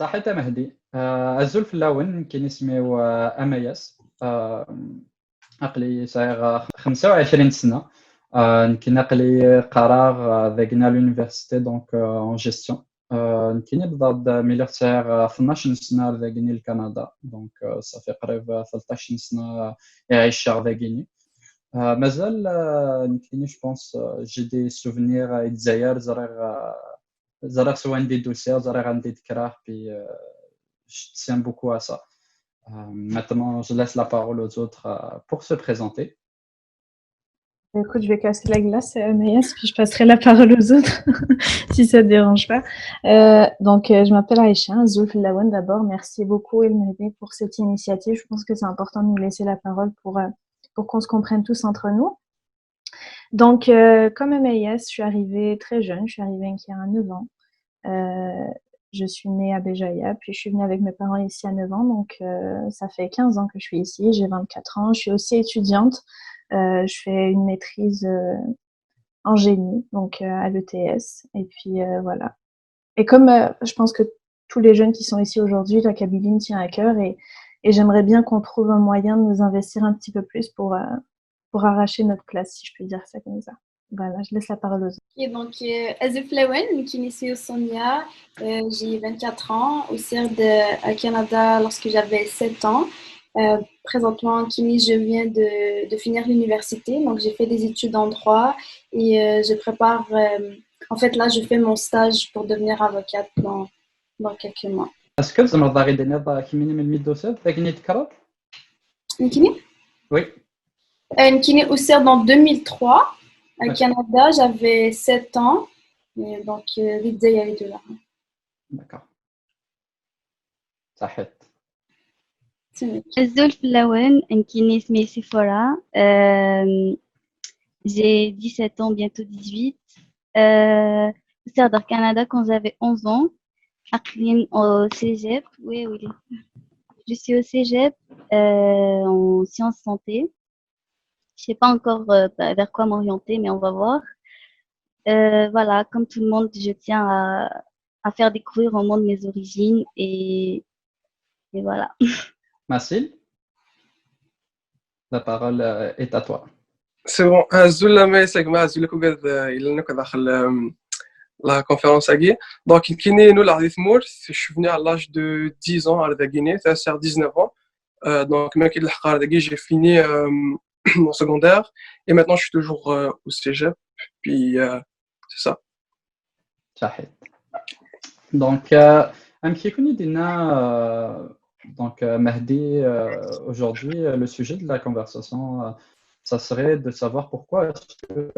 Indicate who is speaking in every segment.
Speaker 1: صحيت مهدي الزول في اللون كاين يسميو امياس عقلي صايغ 25 سنه يمكن عقلي قرار ذاكنا لونيفرسيتي دونك اون جيستيون يمكن بالضبط ملي صايغ 12 سنه ذاكني لكندا دونك صافي قريب 13 سنه يعيش ذاكني مازال يمكن جو بونس جي دي سوفينير الجزائر زريغ سوا عندي دوسير زريغ عندي ذكراه بي je tiens beaucoup à ça. Maintenant, je laisse la parole aux autres pour se présenter.
Speaker 2: Écoute, je vais casser la glace, Maïs, puis je passerai la parole aux autres, si ça te dérange pas. Je m'appelle Aïcha, Zoul Lawan d'abord. Merci beaucoup, Elmedi, pour cette initiative. Je pense que c'est important de nous laisser la parole pour qu'on se comprenne tous entre nous. Donc, comme Maïs, je suis arrivée très jeune, je suis arrivée il y a 9 ans. Je suis née à Béjaïa, puis je suis venue avec mes parents ici à 9 ans, donc ça fait 15 ans que je suis ici, j'ai 24 ans, je suis aussi étudiante, je fais une maîtrise en génie, donc à l'ETS, et puis voilà. Et comme je pense que tous les jeunes qui sont ici aujourd'hui, la Kabylie me tient à cœur, et j'aimerais bien qu'on trouve un moyen de nous investir un petit peu plus pour arracher notre place, si je peux dire ça comme ça. Voilà, je laisse la parole aux autres.
Speaker 3: Et donc, Azif Lawen, qui est ici au Sonia, j'ai 24 ans, au CERD au Canada lorsque j'avais 7 ans. Présentement, en Kini, je viens de finir l'université, donc j'ai fait des études en droit et je prépare, en fait là, je fais mon stage pour devenir avocate dans quelques mois.
Speaker 1: Est-ce que vous avez des notes qui miniment le dossier de la
Speaker 3: Kini?
Speaker 1: Oui.
Speaker 3: Kini au CERD en 2003. Au Canada, j'avais 7 ans, et donc vite il y avait de là.
Speaker 1: D'accord. صحيت.
Speaker 4: الزول في اللون انكيني اسمي سيفورا j'ai 17 ans, bientôt 18. Au CERD Canada quand j'avais 11 ans. Au cégep, oui. Je suis au cégep en sciences santé. Je sais pas encore vers quoi m'orienter, mais on va voir. Voilà, comme tout le monde, je tiens à faire découvrir au monde mes origines et voilà.
Speaker 1: Mathilde, la parole est à toi.
Speaker 5: C'est bon. Zoula mais c'est que Zoula كوجد إلى إنك داخل la conférence à Guy. Donc il kiné nous la Mour, je suis venu à l'âge de 10 ans à la Guinée, c'est-à-dire 19 ans. Donc même qu'il j'ai fini mon secondaire et maintenant je suis toujours au cégep puis c'est ça.
Speaker 1: صحيت. Donc أمشي كوني دينا donc Mahdi aujourd'hui le sujet de la conversation ça serait de savoir pourquoi est-ce que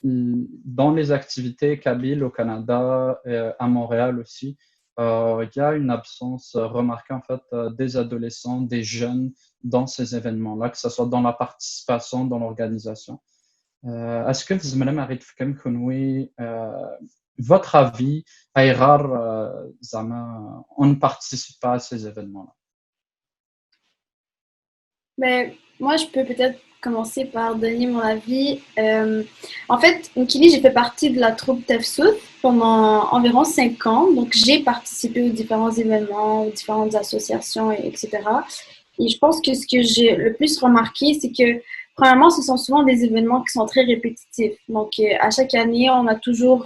Speaker 1: dans les activités kabyles au Canada et à Montréal aussi il y a une absence remarquée en fait des adolescents, des jeunes dans ces événements-là, que ce soit dans la participation, dans l'organisation. Est-ce que vous aimeriez me votre avis, on ne participe pas à ces événements-là?
Speaker 3: Mais moi, je peux peut-être commencer par donner mon avis. En fait, Nkili, j'ai fait partie de la troupe Tefsout pendant environ 5 ans. Donc, j'ai participé aux différents événements, aux différentes associations, etc. Et je pense que ce que j'ai le plus remarqué, c'est que, premièrement, ce sont souvent des événements qui sont très répétitifs. Donc, à chaque année, on a toujours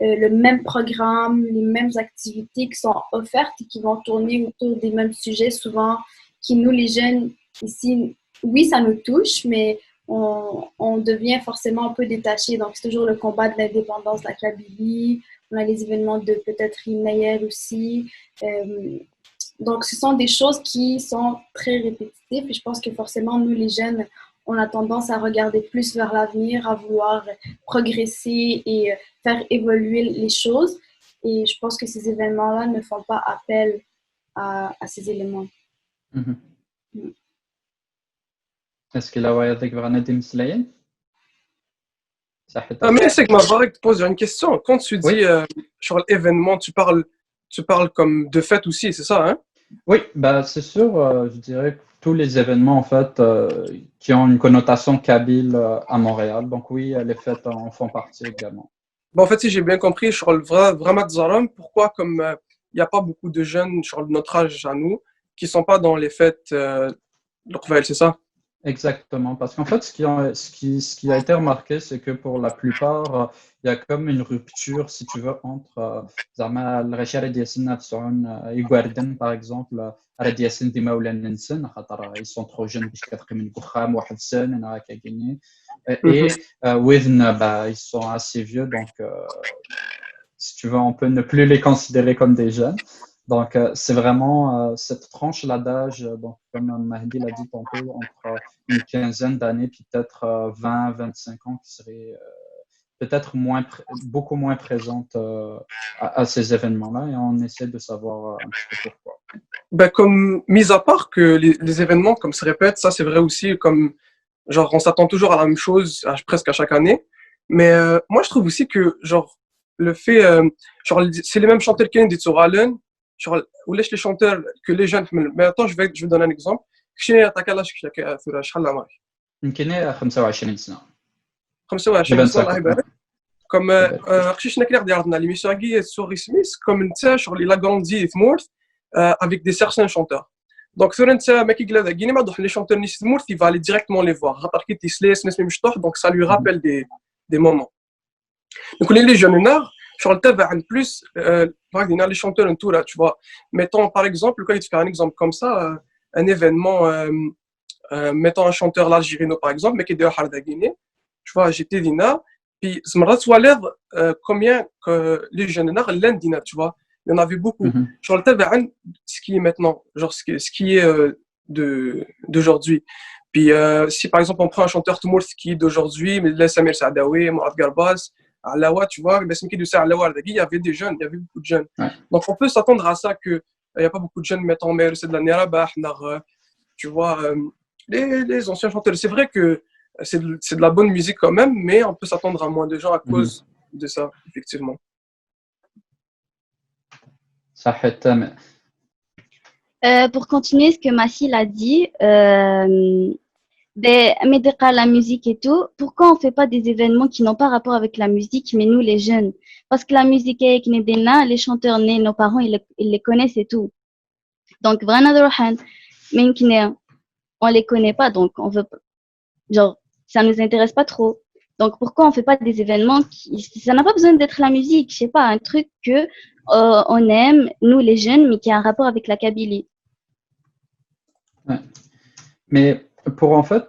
Speaker 3: le même programme, les mêmes activités qui sont offertes et qui vont tourner autour des mêmes sujets, souvent qui, nous, les jeunes, ici, oui, ça nous touche, mais on devient forcément un peu détaché. Donc, c'est toujours le combat de l'indépendance de la Kabylie. On a les événements de peut-être Nayel aussi. Donc, ce sont des choses qui sont très répétitives. Et je pense que forcément, nous, les jeunes, on a tendance à regarder plus vers l'avenir, à vouloir progresser et faire évoluer les choses. Et je pense que ces événements-là ne font pas appel à ces éléments.
Speaker 1: Mm-hmm. Est-ce que là, ouais, avec Nadim Slayen?
Speaker 5: Mais c'est que ma voix te pose une question. Quand tu dis sur l'événement, tu parles comme de fête aussi, c'est ça, hein?
Speaker 1: Oui, bah c'est sûr. Je dirais que tous les événements en fait qui ont une connotation kabyle à Montréal. Donc oui, les fêtes en font partie également.
Speaker 5: Bon, en fait, si j'ai bien compris, sur le vraiment Zaram, pourquoi comme il n'y a pas beaucoup de jeunes sur notre âge à nous qui ne sont pas dans les fêtes c'est ça?
Speaker 1: Exactement, parce qu'en fait, ce qui a été remarqué, c'est que pour la plupart, il y a comme une rupture, si tu veux, entre زعما الغشارة ديال سنة 90 يقاردن par exemple راه ديال سن ديما ولا ننسن خاطر ils sont trop jeunes باش كتقي من كخام واحد السن انا هكا كاينين et within ils sont assez vieux donc si tu veux on peut ne plus les considérer comme des jeunes. Donc, c'est vraiment cette tranche-là d'âge, donc, comme Mahdi l'a dit tantôt, entre une quinzaine d'années, puis peut-être 20, 25 ans, qui serait peut-être beaucoup moins présente à ces événements-là, et on essaie de savoir un petit peu pourquoi.
Speaker 5: Ben, comme, mis à part que les événements, comme se répètent, ça c'est vrai aussi, comme, genre, on s'attend toujours à la même chose presque à chaque année. Mais moi, je trouve aussi que, genre, le fait, genre, c'est les mêmes chanteurs qui dit sur Allen, genre, ou laisse les chanteurs que les jeunes. Mais attends, je vais donner un exemple.
Speaker 1: يمكن 25 سنة.
Speaker 5: 25 سنة الله يبارك. Comme خشيش نكري غادي عرضنا l'émission qui est sur Smith comme انت شغل il a grandi Thmourt avec des certains chanteurs. Donc sur انت ما كيقلا داكيني ما دوح les chanteurs نيس Thmourt il va aller directement les voir. خاطر كي تيسليس ناس مشطوح donc ça lui rappelle des moments. Donc les jeunes nard شغل تابع en plus les chanteurs en tout là tu vois. Mettons par exemple quand tu fais un exemple comme ça un événement mettons un chanteur l'Algérino par exemple mais qui est de Hardagini tu vois j'étais dina puis زمرات ولاد combien que les jeunes nard l'indina tu vois il y en avait beaucoup genre le تابع ce qui est maintenant genre ce qui est d'aujourd'hui puis si par exemple on prend un chanteur Tmourt qui est d'aujourd'hui mais là Samir Saadawi Mourad Garbaz Alawa tu vois mais qui de ça Alawa il y avait des jeunes il y avait beaucoup de jeunes donc on peut s'attendre à ça que il y a pas beaucoup de jeunes mettons mais c'est de la Nirabah tu vois les anciens chanteurs c'est vrai que c'est de la bonne musique quand même, mais on peut s'attendre à moins de gens à cause de ça, effectivement.
Speaker 4: Pour continuer ce que Massil a dit, la musique et tout, pourquoi on ne fait pas des événements qui n'ont pas rapport avec la musique, mais nous les jeunes? Parce que la musique, les chanteurs nés, nos parents, ils les connaissent et tout. Donc, on les connaît pas, donc on veut genre ça nous intéresse pas trop. Donc pourquoi on fait pas des événements ça n'a pas besoin d'être la musique, je sais pas, un truc que on aime nous les jeunes mais qui a un rapport avec la Kabylie.
Speaker 1: Ouais. Mais pour en fait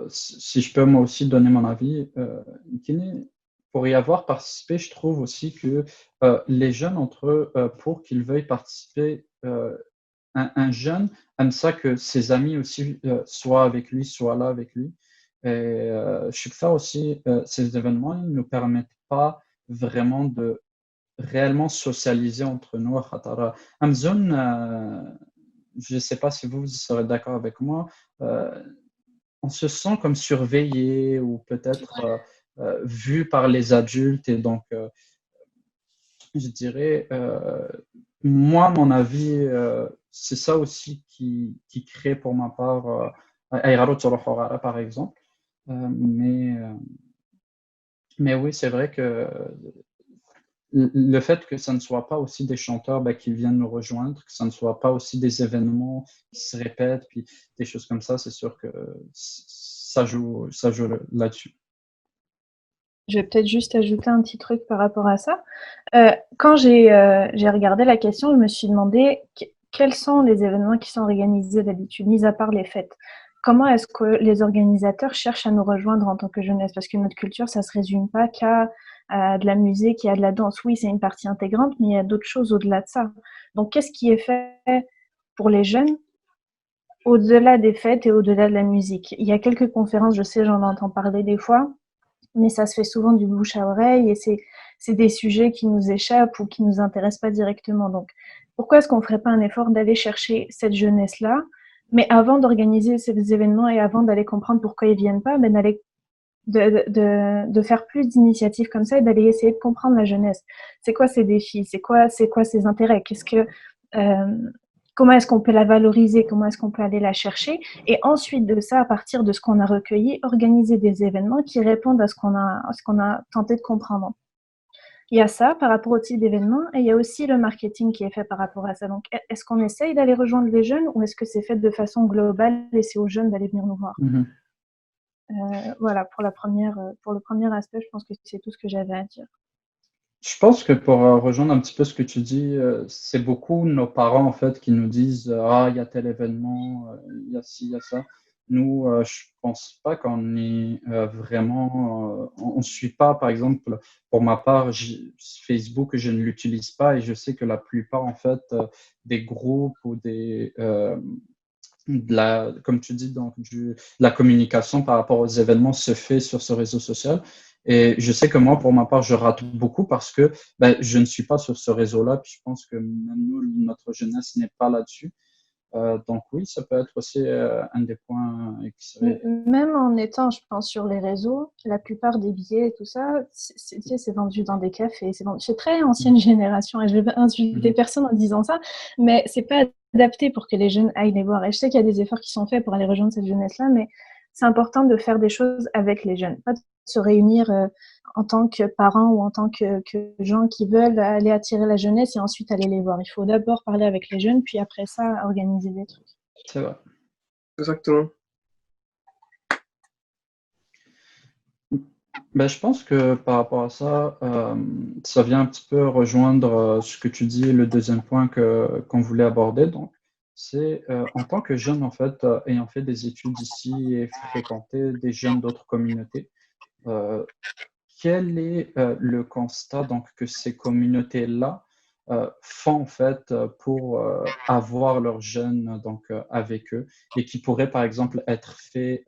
Speaker 1: si je peux moi aussi donner mon avis pour y avoir participé, je trouve aussi que les jeunes entre eux pour qu'ils veuillent participer un jeune aime ça que ses amis aussi soient avec lui, soient là avec lui. Et je sais que ça aussi, ces événements ne nous permettent pas vraiment de réellement socialiser entre nous. Amazon, je ne sais pas si vous serez d'accord avec moi, on se sent comme surveillé ou peut-être vu par les adultes. Et donc, je dirais, moi, mon avis, c'est ça aussi qui crée pour ma part, par exemple. Mais oui, c'est vrai que le fait que ça ne soit pas aussi des chanteurs qui viennent nous rejoindre, que ça ne soit pas aussi des événements qui se répètent, puis des choses comme ça, c'est sûr que ça joue là-dessus.
Speaker 2: Je vais peut-être juste ajouter un petit truc par rapport à ça. Quand j'ai regardé la question, je me suis demandé quels sont les événements qui sont organisés d'habitude, mis à part les fêtes. Comment est-ce que les organisateurs cherchent à nous rejoindre en tant que jeunesse? Parce que notre culture, ça ne se résume pas qu'à de la musique et à de la danse. Oui, c'est une partie intégrante, mais il y a d'autres choses au-delà de ça. Donc, qu'est-ce qui est fait pour les jeunes au-delà des fêtes et au-delà de la musique? Il y a quelques conférences, je sais, j'en entends parler des fois, mais ça se fait souvent du bouche à oreille et c'est des sujets qui nous échappent ou qui ne nous intéressent pas directement. Donc, pourquoi est-ce qu'on ne ferait pas un effort d'aller chercher cette jeunesse-là? Mais avant d'organiser ces événements et avant d'aller comprendre pourquoi ils viennent pas, d'aller de faire plus d'initiatives comme ça et d'aller essayer de comprendre la jeunesse. C'est quoi ses défis? C'est quoi ses intérêts? Comment est-ce qu'on peut la valoriser? Comment est-ce qu'on peut aller la chercher? Et ensuite de ça, à partir de ce qu'on a recueilli, organiser des événements qui répondent à ce qu'on a tenté de comprendre. il y a ça par rapport au type d'événement et il y a aussi le marketing qui est fait par rapport à ça. Donc, est-ce qu'on essaye d'aller rejoindre les jeunes ou est-ce que c'est fait de façon globale et c'est aux jeunes d'aller venir nous voir? Voilà, pour le premier aspect, je pense que c'est tout ce que j'avais à dire.
Speaker 1: Je pense que pour rejoindre un petit peu ce que tu dis, c'est beaucoup nos parents en fait qui nous disent ah il y a tel événement, il y a ci, il y a ça. Nous, je pense pas qu'on est vraiment, on suit pas par exemple. Pour ma part, Facebook, je ne l'utilise pas et je sais que la plupart en fait des groupes ou des comme tu dis, donc, la communication par rapport aux événements se fait sur ce réseau social. Et je sais que moi, pour ma part, je rate beaucoup parce que ben, je ne suis pas sur ce réseau-là. Puis je pense que même nous, notre jeunesse n'est pas là-dessus. Donc oui, ça peut être aussi un des points qui serait...
Speaker 2: Même en étant, je pense, sur les réseaux, la plupart des billets et tout ça, c'est vendu dans des cafés. C'est très ancienne génération et je vais pas insulter personne en disant ça, mais c'est pas adapté pour que les jeunes aillent les voir. Et je sais qu'il y a des efforts qui sont faits pour aller rejoindre cette jeunesse-là, mais c'est important de faire des choses avec les jeunes, pas de se réunir en tant que parents ou en tant que gens qui veulent aller attirer la jeunesse et ensuite aller les voir. Il faut d'abord parler avec les jeunes, puis après ça, organiser des trucs.
Speaker 1: C'est vrai.
Speaker 5: Exactement.
Speaker 1: Ben, je pense que par rapport à ça, ça vient un petit peu rejoindre ce que tu dis, le deuxième point qu'on voulait aborder. Donc, c'est en tant que jeune, en fait, ayant fait des études ici et fréquenté des jeunes d'autres communautés, quel est le constat donc, que ces communautés-là font en fait pour avoir leurs jeunes donc, avec eux et qui pourrait par exemple être fait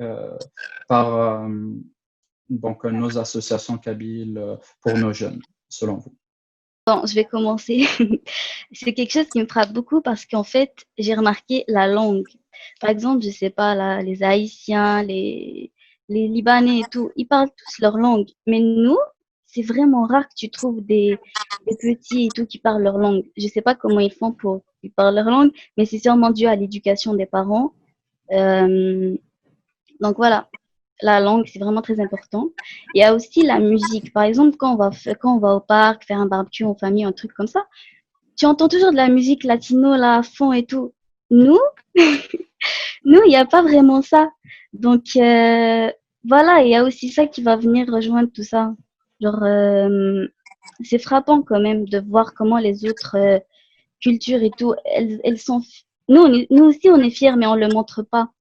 Speaker 1: par donc, nos associations kabyles pour nos jeunes, selon vous?
Speaker 4: Bon, je vais commencer. C'est quelque chose qui me frappe beaucoup parce qu'en fait, j'ai remarqué la langue. Par exemple, je sais pas, là, les Haïtiens, les Libanais et tout, ils parlent tous leur langue. Mais nous, c'est vraiment rare que tu trouves des petits et tout qui parlent leur langue. Je sais pas comment ils font pour qu'ils parlent leur langue, mais c'est sûrement dû à l'éducation des parents. Euh, donc voilà, la langue, c'est vraiment très important. Il y a aussi la musique. Par exemple, quand on va au parc, faire un barbecue en famille, un truc comme ça, tu entends toujours de la musique latino là à fond et tout. Nous, nous, il n'y a pas vraiment ça. Donc voilà, il y a aussi ça qui va venir rejoindre tout ça. Genre, c'est frappant quand même de voir comment les autres cultures et tout, elles sont. Nous, nous aussi, on est fiers, mais on le montre pas.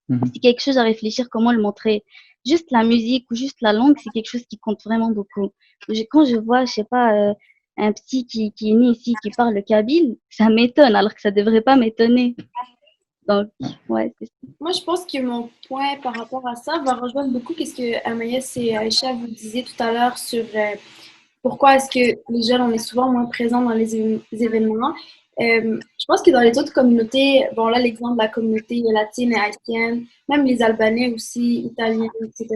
Speaker 4: C'est quelque chose à réfléchir comment le montrer. Juste la musique ou juste la langue, c'est quelque chose qui compte vraiment beaucoup. Quand je vois, je sais pas, un petit qui est né ici, qui parle le kabyle, ça m'étonne, alors que ça devrait pas m'étonner. Donc, ouais, c'est ça.
Speaker 3: Moi, je pense que mon point par rapport à ça va rejoindre beaucoup ce que Amaïs et Aïcha vous disiez tout à l'heure sur pourquoi est-ce que les jeunes, on est souvent moins présents dans les événements. Je pense que dans les autres communautés, bon là, l'exemple de la communauté latine et haïtienne, même les Albanais aussi, Italiens, etc.,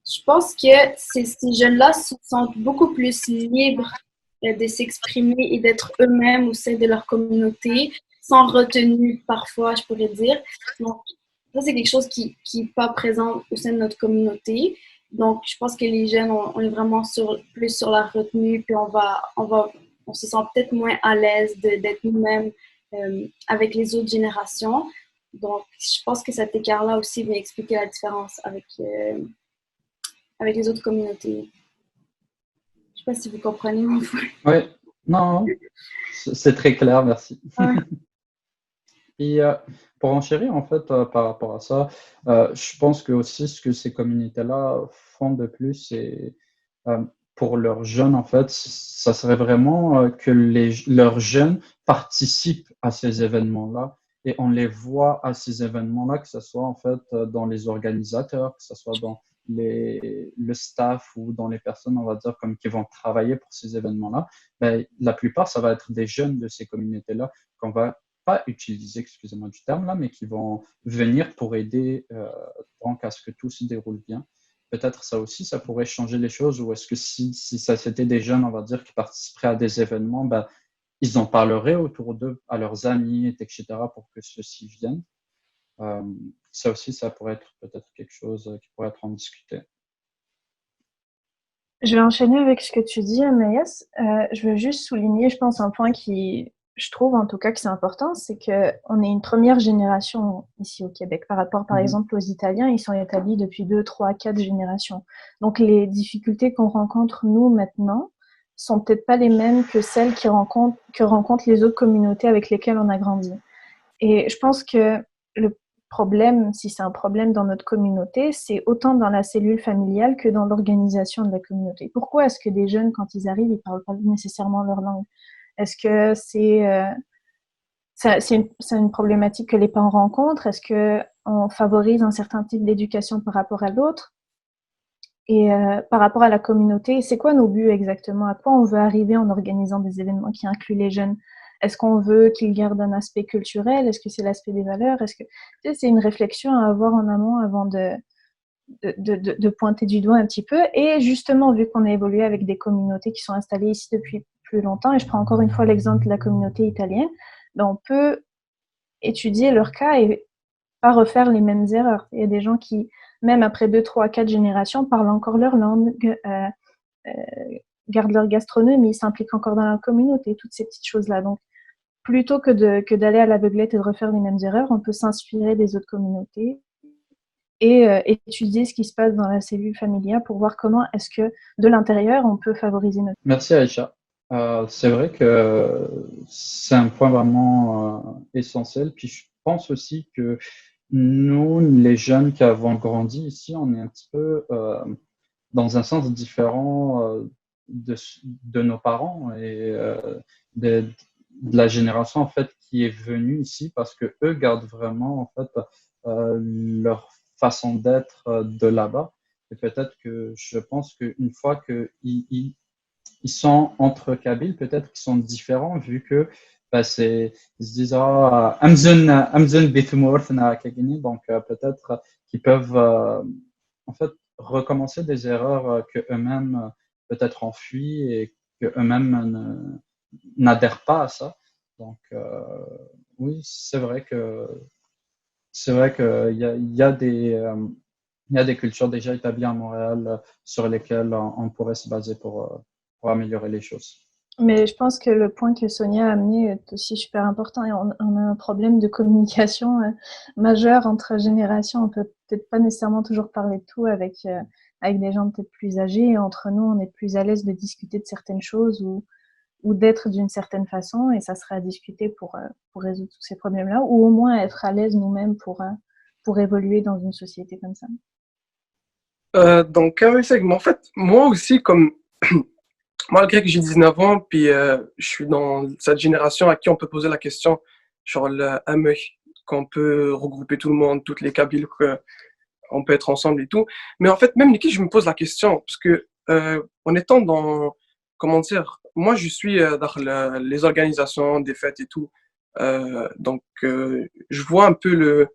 Speaker 3: je pense que ces jeunes-là se sentent beaucoup plus libres de s'exprimer et d'être eux-mêmes au sein de leur communauté, sans retenue parfois, je pourrais dire. Donc, ça, c'est quelque chose qui n'est pas présent au sein de notre communauté. Donc, je pense que les jeunes, on est vraiment plus sur la retenue, puis on se sent peut-être moins à l'aise d'être nous-mêmes avec les autres générations. Donc, je pense que cet écart-là aussi vient expliquer la différence avec les autres communautés. Je ne sais pas si vous comprenez mon point.
Speaker 1: Oui, non, c'est très clair, merci.
Speaker 3: Ouais.
Speaker 1: Et pour enchérir, en fait, par rapport à ça, je pense que aussi ce que ces communautés-là font de plus, c'est pour leurs jeunes, en fait, ça serait vraiment que leurs jeunes participent à ces événements-là et on les voit à ces événements-là, que ce soit en fait dans les organisateurs, que ce soit dans le staff ou dans les personnes, on va dire, comme qui vont travailler pour ces événements-là. Ben, la plupart, ça va être des jeunes de ces communautés-là qu'on va pas utiliser, excusez-moi du terme là, mais qui vont venir pour aider donc à ce que tout se déroule bien. Peut-être ça aussi, ça pourrait changer les choses, ou est-ce que si ça c'était des jeunes, on va dire, qui participeraient à des événements, ben, ils en parleraient autour d'eux, à leurs amis, etc., pour que ceux-ci viennent. Ça aussi, ça pourrait être peut-être quelque chose qui pourrait être en discuté.
Speaker 2: Je vais enchaîner avec ce que tu dis, Anaïs. Je veux juste souligner, je pense, un point qui, je trouve en tout cas que c'est important, c'est qu'on est une première génération ici au Québec par rapport, par exemple, aux Italiens. Ils sont établis depuis 2, 3, 4 générations. Donc, les difficultés qu'on rencontre, nous, maintenant, sont peut-être pas les mêmes que celles que rencontrent les autres communautés avec lesquelles on a grandi. Et je pense que le problème, si c'est un problème dans notre communauté, c'est autant dans la cellule familiale que dans l'organisation de la communauté. Pourquoi est-ce que des jeunes, quand ils arrivent, ils parlent pas nécessairement leur langue? Est-ce que c'est une problématique que les parents rencontrent? Est-ce qu'on favorise un certain type d'éducation par rapport à l'autre? Et par rapport à la communauté, c'est quoi nos buts exactement? À quoi on veut arriver en organisant des événements qui incluent les jeunes? Est-ce qu'on veut qu'ils gardent un aspect culturel? Est-ce que c'est l'aspect des valeurs? Est-ce que tu sais, c'est une réflexion à avoir en amont avant de pointer du doigt un petit peu. Et justement, vu qu'on a évolué avec des communautés qui sont installées ici depuis plus longtemps, et je prends encore une fois l'exemple de la communauté italienne, ben on peut étudier leur cas et pas refaire les mêmes erreurs. Il y a des gens qui, même après 2, 3, 4 générations, parlent encore leur langue, gardent leur gastronomie, s'impliquent encore dans la communauté, toutes ces petites choses-là. Donc, plutôt que d'aller à l'aveuglette et de refaire les mêmes erreurs, on peut s'inspirer des autres communautés et étudier ce qui se passe dans la cellule familiale pour voir comment est-ce que, de l'intérieur, on peut favoriser notre...
Speaker 1: Merci Aïcha. C'est vrai que c'est un point vraiment essentiel. Puis je pense aussi que nous, les jeunes qui avons grandi ici, on est un petit peu dans un sens différent de nos parents et de la génération en fait qui est venue ici parce que eux gardent vraiment en fait leur façon d'être de là-bas. Et peut-être que je pense qu'une fois qu'ils sont entre Kabyles, peut-être qu'ils sont différents vu que bah, ils se disent Amzun Bitmurth na Kagini, donc peut-être qu'ils peuvent en fait recommencer des erreurs que eux-mêmes peut-être enfuient et que eux-mêmes n'adhèrent pas à ça. Donc oui, c'est vrai qu'il y a il y a des cultures déjà établies à Montréal sur lesquelles on pourrait se baser pour améliorer les choses.
Speaker 2: Mais je pense que le point que Sonia a amené est aussi super important. Et on a un problème de communication majeur entre générations. On peut peut-être pas nécessairement toujours parler de tout avec des gens peut-être plus âgés. Et entre nous, on est plus à l'aise de discuter de certaines choses ou d'être d'une certaine façon. Et ça sera à discuter pour résoudre tous ces problèmes-là. Ou au moins être à l'aise nous-mêmes pour évoluer dans une société comme ça.
Speaker 5: Donc, en fait, moi aussi, comme malgré que j'ai 19 ans, puis je suis dans cette génération à qui on peut poser la question, genre le AME, qu'on peut regrouper tout le monde, toutes les Kabyles, qu'on peut être ensemble et tout. Mais en fait, même Niki, je me pose la question, parce que en étant dans, comment dire, moi je suis dans les organisations des fêtes et tout, donc je vois un peu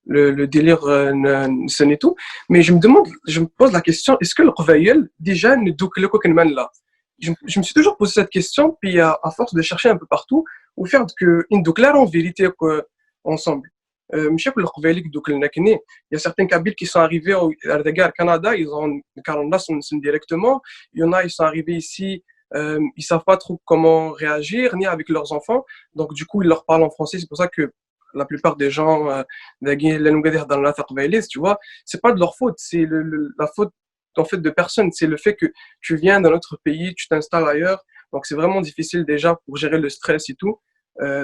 Speaker 5: le délire scène et tout, mais je me pose la question, est-ce que le Reveil, déjà, ne doit que le Kokenman là? Je me suis toujours posé cette question, puis à force de chercher un peu partout, au fait que nous clair en vérité ensemble. Il y a certains Kabyles qui sont arrivés au Canada, ils ont Canada directement. Il y en a, ils sont arrivés ici, ils savent pas trop comment réagir, ni avec leurs enfants. Donc, du coup, ils leur parlent en français. C'est pour ça que la plupart des gens, dans la tu vois, c'est pas de leur faute, c'est la faute en fait de personne. C'est le fait que tu viens d'un autre pays, tu t'installes ailleurs. Donc, c'est vraiment difficile déjà pour gérer le stress et tout.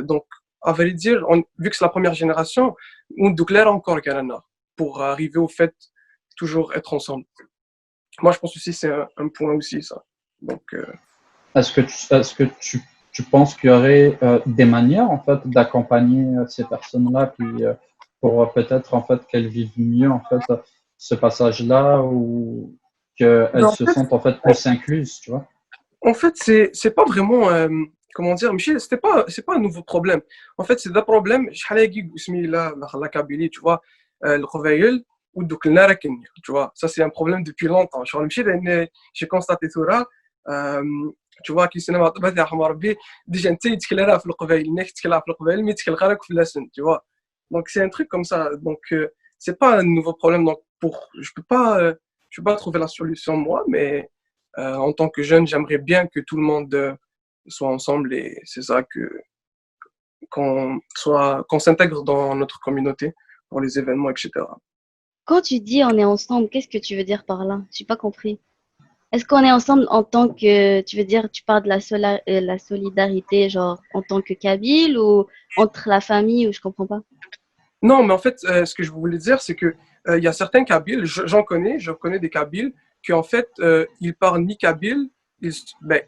Speaker 5: Donc, à vrai dire, vu que c'est la première génération, on doit encore Canada pour arriver au fait toujours être ensemble. Moi, je pense aussi c'est un point aussi ça. Donc,
Speaker 1: est-ce que tu penses qu'il y aurait des manières en fait d'accompagner ces personnes-là puis pour peut-être en fait qu'elles vivent mieux en fait ce passage-là ou qu'elles se sentent en fait plus incluses, tu vois?
Speaker 5: En fait, c'est pas vraiment comment dire, Michel, c'est pas un nouveau problème. En fait, c'est un problème, la Kabylie, tu vois, le Reveil ou donc le Narakin, tu vois. Ça c'est un problème depuis longtemps. J'ai constaté tout ça. Tu vois qui cinéma تبعث يا حمار ربي ديجا انت يتكلها في القبائل انك تكلها في القبائل مي تكلها في اللسن tu vois. Donc c'est un truc comme ça. Donc c'est pas un nouveau problème. Donc je peux pas trouver la solution moi, mais En tant que jeune, j'aimerais bien que tout le monde soit ensemble et c'est ça qu'on s'intègre dans notre communauté pour les événements, etc.
Speaker 4: Quand tu dis on est ensemble, qu'est-ce que tu veux dire par là? J'ai pas compris. Est-ce qu'on est ensemble en tant que, tu veux dire, tu parles de la solidarité, genre en tant que Kabyle ou entre la famille ou je comprends pas?
Speaker 5: Non, mais en fait, ce que je voulais dire, c'est que il y a certains Kabyles, je connais des Kabyles qui en fait, ils parlent ni Kabyle, ben,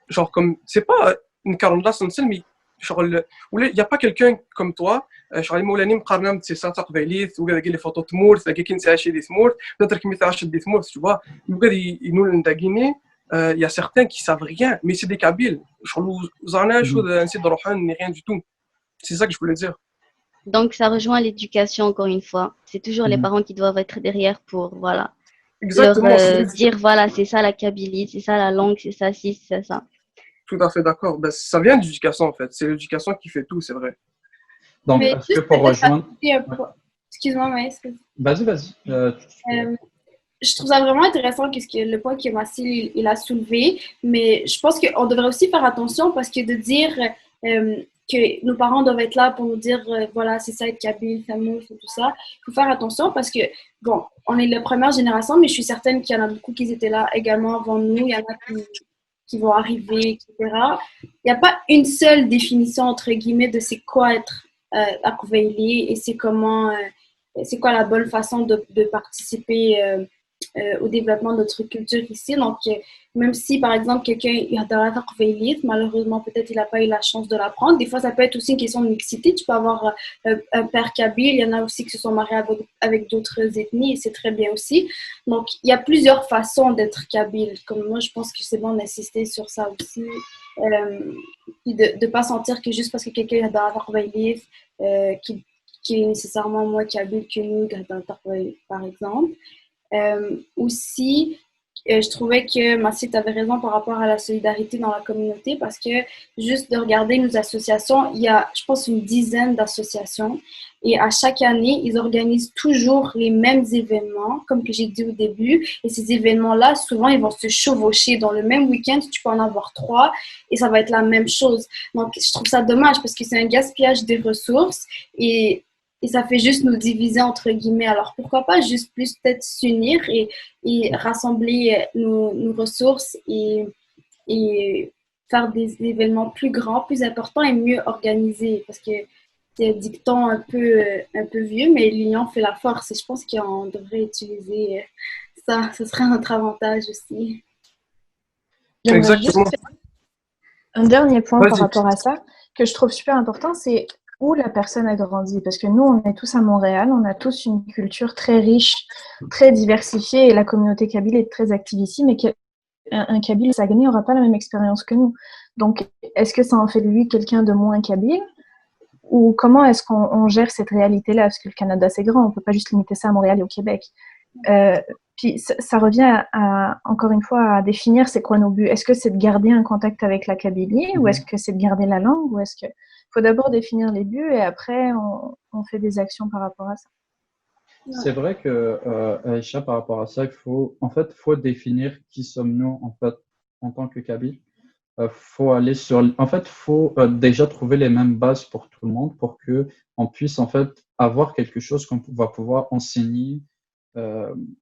Speaker 5: genre comme, c'est pas une calendrier essentielle, mais genre, il n'y a pas quelqu'un comme toi, genre, المولاني مقارنة بتسعة قبيليت وقاعد يقول لي فوتو تمور تلاقي كي نساشي دي تمور نضرك كي مثلا دي تمور tu vois وقاعد ينول نتا Guinée il y a certains qui savent rien mais c'est des Kabyles genre زعنا شو نسيت روحان ni rien du tout c'est ça que je voulais dire.
Speaker 4: Donc, ça rejoint l'éducation, encore une fois. C'est toujours les
Speaker 1: Mhm.
Speaker 4: parents qui doivent être derrière pour, voilà, leur
Speaker 5: Exactement,
Speaker 4: dire, voilà, c'est ça la Kabylie, c'est ça la langue, c'est ça, si, c'est ça.
Speaker 5: tout à fait d'accord. Ben, ça vient de l'éducation en fait. C'est l'éducation qui fait tout, c'est vrai.
Speaker 1: Donc,
Speaker 3: Mais
Speaker 1: est-ce que
Speaker 3: juste
Speaker 1: pour
Speaker 3: peut-être
Speaker 1: rejoindre...
Speaker 3: ajouter un
Speaker 1: Ouais.
Speaker 3: point. Excuse-moi, mais
Speaker 1: Vas-y, vas-y.
Speaker 3: je trouve ça vraiment intéressant le point que Massil il a soulevé, mais je pense qu'on devrait aussi faire attention parce que de dire que nos parents doivent être là pour nous dire voilà, c'est ça être kabyle, fameux, et tout ça, il faut faire attention parce que, bon, on est la première génération, mais je suis certaine qu'il y en a beaucoup qui étaient là également avant nous, il y en a qui vont arriver, etc. Il n'y a pas une seule définition, entre guillemets, de c'est quoi être Akouveili et c'est quoi la bonne façon de participer au développement de notre culture ici. Donc, même si, par exemple, quelqu'un il a de la Akouveili, malheureusement, peut-être il n'a pas eu la chance de l'apprendre. Des fois, ça peut être aussi une question de mixité. Tu peux avoir un père kabyle, il y en a aussi qui se sont mariés avec d'autres ethnies et c'est très bien aussi. Donc, il y a plusieurs façons d'être kabyle. Comme moi, je pense que c'est bon d'insister sur ça aussi. Puis de ne pas sentir que juste parce que quelqu'un est dans la Tarbaïlif, qui est nécessairement moins kabyle que nous, dans par exemple. Aussi, je trouvais que Massy, tu avais raison par rapport à la solidarité dans la communauté parce que juste de regarder nos associations, il y a, je pense, une dizaine d'associations et à chaque année, ils organisent toujours les mêmes événements, comme que j'ai dit au début. Et ces événements-là, souvent, ils vont se chevaucher. Dans le même week-end, tu peux en avoir 3 et ça va être la même chose. Donc, je trouve ça dommage parce que c'est un gaspillage des ressources et ça fait juste nous diviser entre guillemets. Alors pourquoi pas juste plus peut-être s'unir et rassembler nos ressources et faire des événements plus grands, plus importants et mieux organisés. Parce que c'est un dicton un peu vieux, mais l'union fait la force. Et je pense qu'on devrait utiliser ça. Ce serait notre avantage aussi.
Speaker 2: J'aimerais juste
Speaker 5: Exactement.
Speaker 2: faire un dernier point par
Speaker 5: Vas-y.
Speaker 2: rapport à ça, que je trouve super important, c'est où la personne a grandi. Parce que nous, on est tous à Montréal, on a tous une culture très riche, très diversifiée, et la communauté kabyle est très active ici, mais un kabyle Saguenay n'aura pas la même expérience que nous. Donc, est-ce que ça en fait de lui quelqu'un de moins kabyle? Ou comment est-ce qu'on gère cette réalité-là? Parce que le Canada, c'est grand, on ne peut pas juste limiter ça à Montréal et au Québec. Puis ça revient encore une fois à définir c'est quoi nos buts. Est-ce que c'est de garder un contact avec la Kabylie ou est-ce que c'est de garder la langue ou est-ce que faut d'abord définir les buts et après on fait des actions par rapport à ça.
Speaker 1: C'est vrai que Aïcha, par rapport à ça, faut définir qui sommes-nous en fait en tant que Kabyle. Faut aller faut déjà trouver les mêmes bases pour tout le monde pour que on puisse en fait avoir quelque chose qu'on va pouvoir enseigner.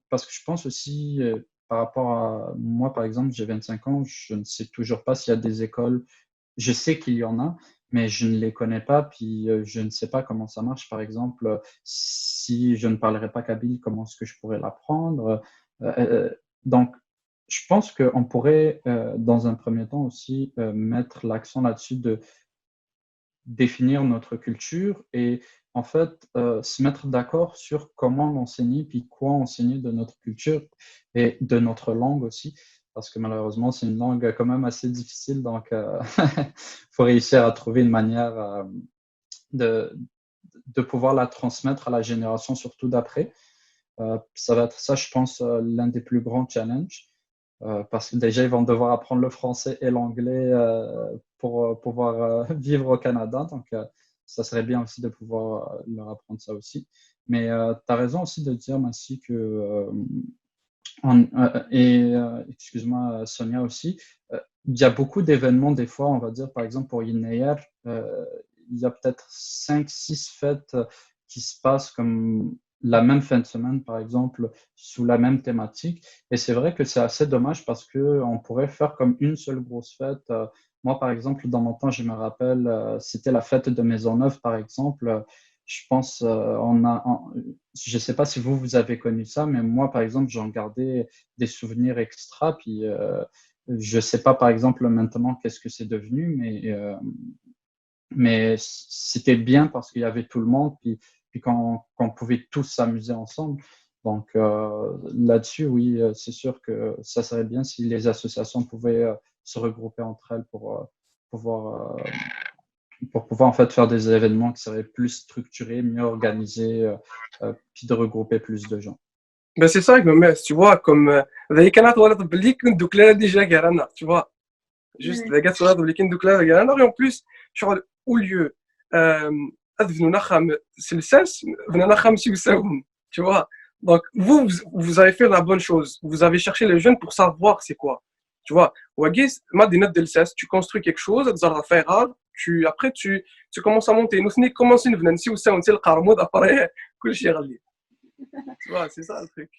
Speaker 1: Parce que je pense aussi, par rapport à moi, par exemple, j'ai 25 ans, je ne sais toujours pas s'il y a des écoles. Je sais qu'il y en a, mais je ne les connais pas, puis je ne sais pas comment ça marche. Par exemple, si je ne parlerais pas kabyle, comment est-ce que je pourrais l'apprendre? Donc, je pense qu'on pourrait, dans un premier temps aussi, mettre l'accent là-dessus de définir notre culture et en fait se mettre d'accord sur comment l'enseigner puis quoi enseigner de notre culture et de notre langue aussi parce que malheureusement c'est une langue quand même assez difficile donc faut réussir à trouver une manière de, de pouvoir la transmettre à la génération surtout d'après. Ça va être ça je pense l'un des plus grands challenges parce que déjà, ils vont devoir apprendre le français et l'anglais pour pouvoir vivre au Canada. Donc, ça serait bien aussi de pouvoir leur apprendre ça aussi. Mais tu as raison aussi de dire, Massi, que Excuse-moi Sonia aussi, il y a beaucoup d'événements des fois, on va dire par exemple pour Yinayar, il y a peut-être 5-6 fêtes qui se passent comme la même fin de semaine par exemple, sous la même thématique. Et c'est vrai que c'est assez dommage parce qu'on pourrait faire comme une seule grosse fête. Moi par exemple, dans mon temps, je me rappelle, c'était la fête de Maisonneuve par exemple. Je pense, je ne sais pas si vous avez connu ça, mais moi, par exemple, j'en gardais des souvenirs extra. Puis, je ne sais pas, par exemple, maintenant, qu'est-ce que c'est devenu, mais c'était bien parce qu'il y avait tout le monde, puis qu'on pouvait tous s'amuser ensemble. Donc, là-dessus, oui, c'est sûr que ça serait bien si les associations pouvaient se regrouper entre elles pouvoir pour pouvoir en fait faire des événements qui seraient plus structurés, mieux organisés, puis de regrouper plus de gens.
Speaker 5: Ben c'est ça, mais tu vois, comme ذي كانت ولد بليك ندوك لها ديجا كارانا, tu vois. Juste, ذي كانت ولد بليك ندوك لها كارانا, et en plus, شغل, au lieu, أذفنو نخم سلساس, فنا نخم سيوساوم, tu vois. Donc, vous avez fait la bonne chose. Vous avez cherché les jeunes pour savoir c'est quoi. Tu vois, Wagis, Madinat del Sas, tu construis quelque chose, après tu commences à monter. Nous, c'est commencé, nous venons ici, on sait le carmod, après, tu vois, c'est ça le truc.